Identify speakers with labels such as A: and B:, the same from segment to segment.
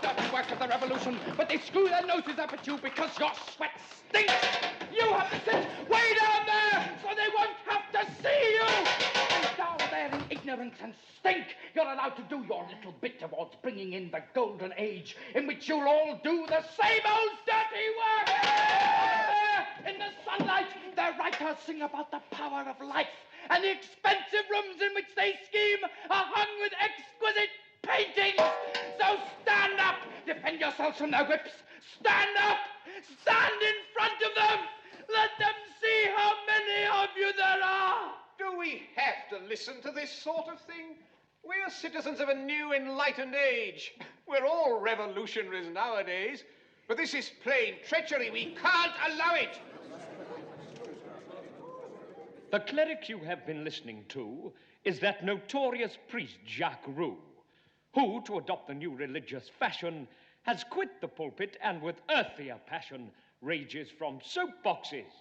A: dirty work of the revolution, but they screw their noses up at you because your sweat stinks. You have to sit way down there so they won't have to see you. And down there in ignorance and stink, you're allowed to do your little bit towards bringing in the golden age in which you'll all do the same old dirty work. Up there in the sunlight, their writers sing about the power of life, and the expensive rooms in which they scheme are hung with exquisite paintings. So stand up, defend yourselves from their whips. Stand up, stand in front of them. Let them see how many of you there are.
B: Do we have to listen to this sort of thing? We're citizens of a new enlightened age. We're all revolutionaries nowadays. But this is plain treachery. We can't allow it.
C: The cleric you have been listening to is that notorious priest Jacques Roux, who, to adopt the new religious fashion, has quit the pulpit and with earthier passion rages from soapboxes.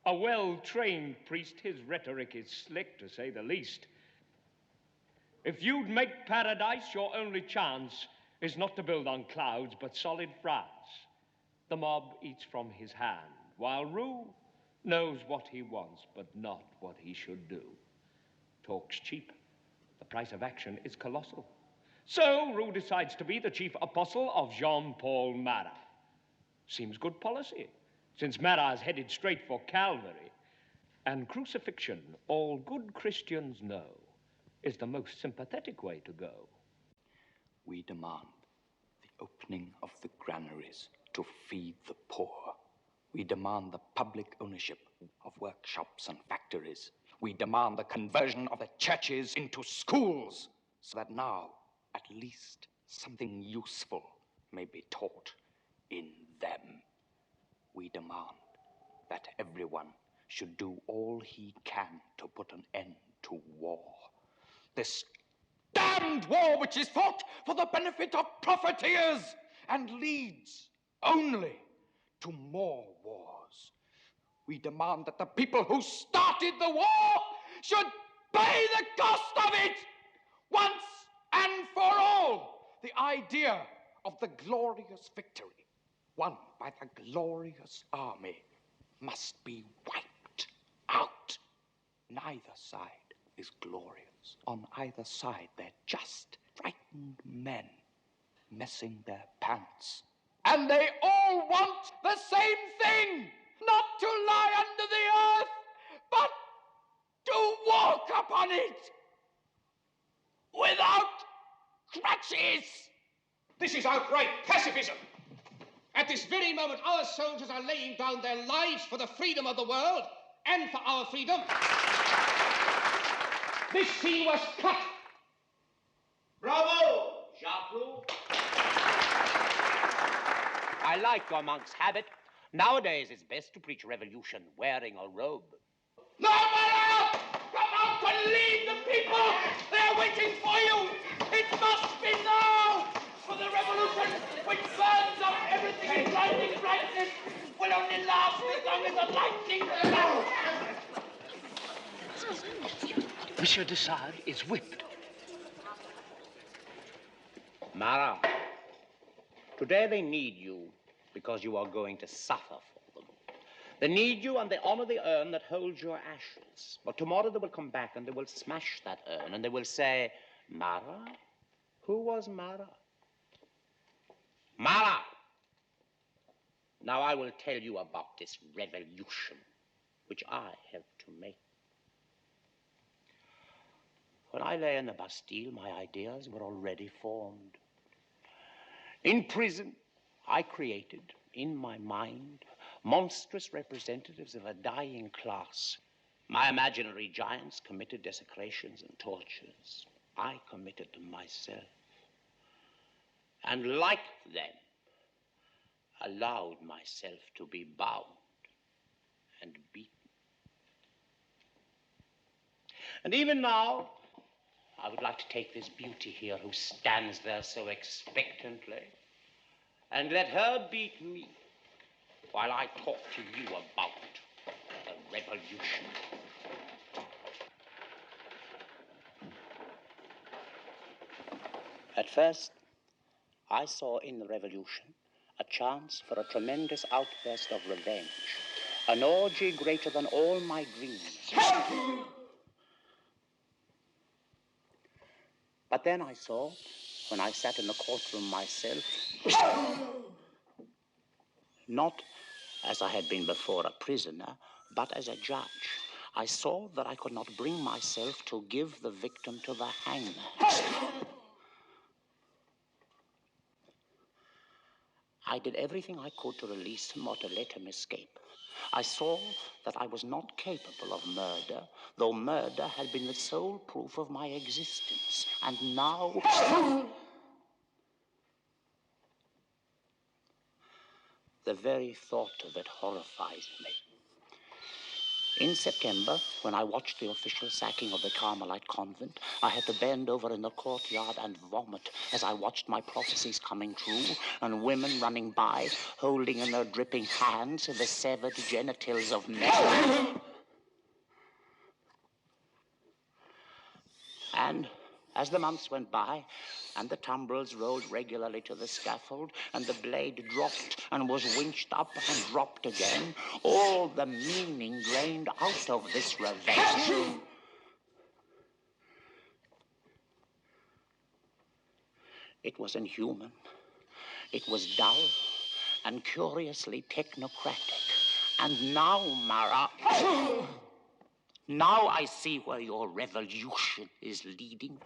C: A well-trained priest, his rhetoric is slick, to say the least. If you'd make paradise, your only chance is not to build on clouds, but solid France. The mob eats from his hand, while Roux knows what he wants, but not what he should do. Talk's cheap. The price of action is colossal. So Roux decides to be the chief apostle of Jean-Paul Marat. Seems good policy, since Marat is headed straight for Calvary. And crucifixion, all good Christians know, is the most sympathetic way to go.
D: We demand the opening of the granaries to feed the poor. We demand the public ownership of workshops and factories. We demand the conversion of the churches into schools, so that now, at least, something useful may be taught in them. We demand that everyone should do all he can to put an end to war. This damned war which is fought for the benefit of profiteers and leads only to more wars. We demand that the people who started the war should pay the cost of it once and for all. The idea of the glorious victory won by the glorious army must be wiped out. Neither side is glorious. On either side, they're just frightened men messing their pants. And they all want the same thing, not to lie under the earth, but to walk upon it without crutches.
B: This is outright pacifism. At this very moment, our soldiers are laying down their lives for the freedom of the world and for our freedom. This scene was cut.
E: Bravo, Jacques Roux. I like your monk's habit. Nowadays, it's best to preach revolution wearing a robe.
A: No, Marat! Come out and lead the people! They're waiting for you! It must be now! For the revolution, which burns up everything in blinding brightness, will only last as long as the lightning flash.
C: Monsieur de Sade is whipped.
E: Marat, today they need you because you are going to suffer for them. They need you and they honor the urn that holds your ashes. But tomorrow they will come back and they will smash that urn and they will say, Marat? Who was Marat? Marat! Now I will tell you about this revolution which I have to make. When I lay in the Bastille, my ideas were already formed. In prison, I created, in my mind, monstrous representatives of a dying class. My imaginary giants committed desecrations and tortures. I committed them myself. And like them, allowed myself to be bound and beaten. And even now, I would like to take this beauty here who stands there so expectantly and let her beat me while I talk to you about the revolution. At first, I saw in the revolution a chance for a tremendous outburst of revenge, an orgy greater than all my dreams. But then I saw, when I sat in the courtroom myself, not as I had been before a prisoner, but as a judge, I saw that I could not bring myself to give the victim to the hangman. I did everything I could to release him or to let him escape. I saw that I was not capable of murder, though murder had been the sole proof of my existence. And now... the very thought of it horrifies me. In September, when I watched the official sacking of the Carmelite convent, I had to bend over in the courtyard and vomit as I watched my prophecies coming true and women running by, holding in their dripping hands the severed genitals of men. And as the months went by, and the tumbrils rolled regularly to the scaffold, and the blade dropped and was winched up and dropped again, all the meaning drained out of this revenge. It was inhuman. It was dull and curiously technocratic. And now, Marat, now I see where your revolution is leading.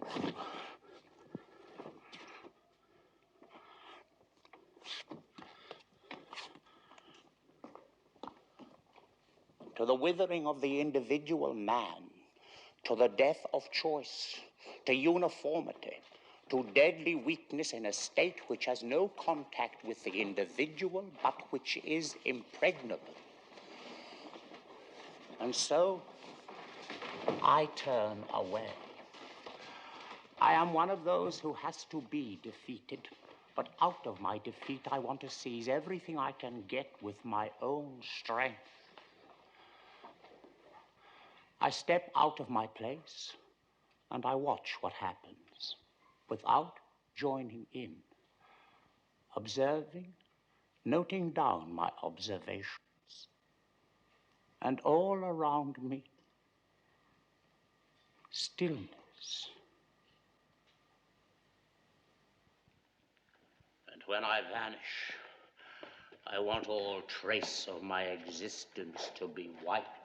E: To the withering of the individual man, to the death of choice, to uniformity, to deadly weakness in a state which has no contact with the individual, but which is impregnable. And so, I turn away. I am one of those who has to be defeated, but out of my defeat, I want to seize everything I can get with my own strength. I step out of my place, and I watch what happens, without joining in, observing, noting down my observations. And all around me, stillness. And when I vanish, I want all trace of my existence to be wiped